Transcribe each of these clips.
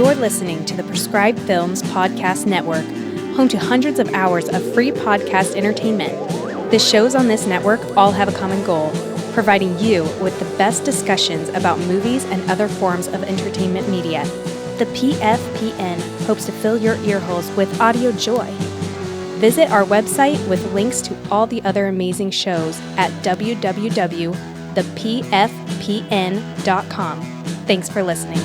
You're listening to the Prescribed Films Podcast Network, home to hundreds of hours of free podcast entertainment. The shows on this network all have a common goal, providing you with the best discussions about movies and other forms of entertainment media. The PFPN hopes to fill your earholes with audio joy. Visit our website with links to all the other amazing shows at www.thepfpn.com. Thanks for listening.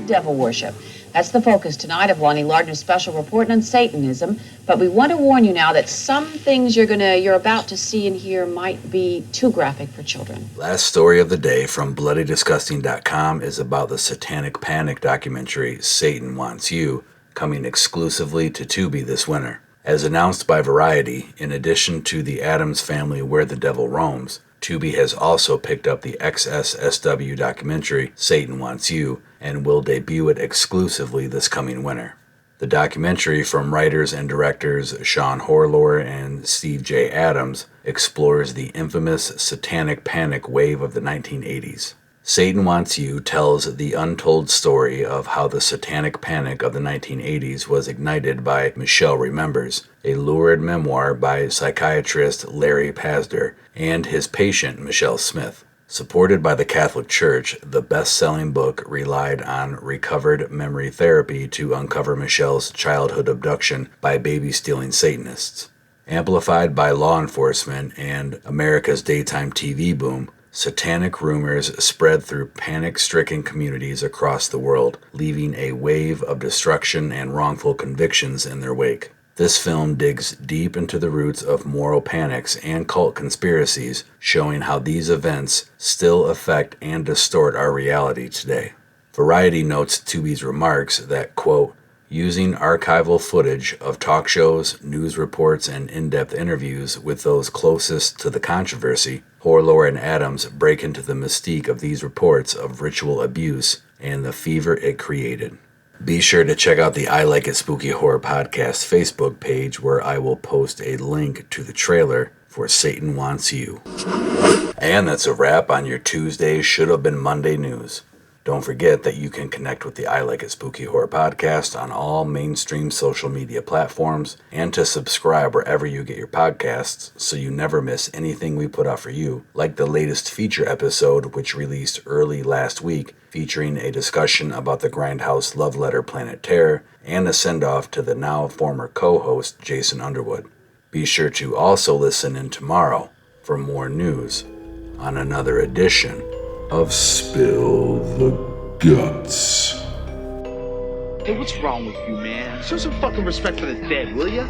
Devil worship. That's the focus tonight of Lonnie Lardner's special report on Satanism. But we want to warn you now that some things you're about to see and hear might be too graphic for children. Last story of the day from bloodydisgusting.com is about the Satanic Panic documentary Satan Wants You, coming exclusively to Tubi this winter. As announced by Variety, in addition to the Addams Family Where the Devil Roams, Tubi has also picked up the XSSW documentary Satan Wants You and will debut it exclusively this coming winter. The documentary from writers and directors Sean Horlor and Steve J. Adams explores the infamous Satanic Panic wave of the 1980s. Satan Wants You tells the untold story of how the Satanic Panic of the 1980s was ignited by Michelle Remembers, a lurid memoir by psychiatrist Larry Pazder and his patient Michelle Smith. Supported by the Catholic Church, the best-selling book relied on recovered memory therapy to uncover Michelle's childhood abduction by baby-stealing Satanists. Amplified by law enforcement and America's daytime TV boom, satanic rumors spread through panic-stricken communities across the world, leaving a wave of destruction and wrongful convictions in their wake. This film digs deep into the roots of moral panics and cult conspiracies, showing how these events still affect and distort our reality today. Variety notes Tubi's remarks that, quote, using archival footage of talk shows, news reports, and in-depth interviews with those closest to the controversy, Horlor and Adams break into the mystique of these reports of ritual abuse and the fever it created. Be sure to check out the I Like It Spooky Horror Podcast Facebook page, where I will post a link to the trailer for Satan Wants You. And that's a wrap on your Tuesday Should Have Been Monday news. Don't forget that you can connect with the I Like It Spooky Horror Podcast on all mainstream social media platforms, and to subscribe wherever you get your podcasts so you never miss anything we put out for you, like the latest feature episode which released early last week, featuring a discussion about the Grindhouse love letter Planet Terror and a send-off to the now former co-host Jason Underwood. Be sure to also listen in tomorrow for more news on another edition of Spill the Guts. Hey, what's wrong with you, man? Show some fucking respect for the dead, will ya?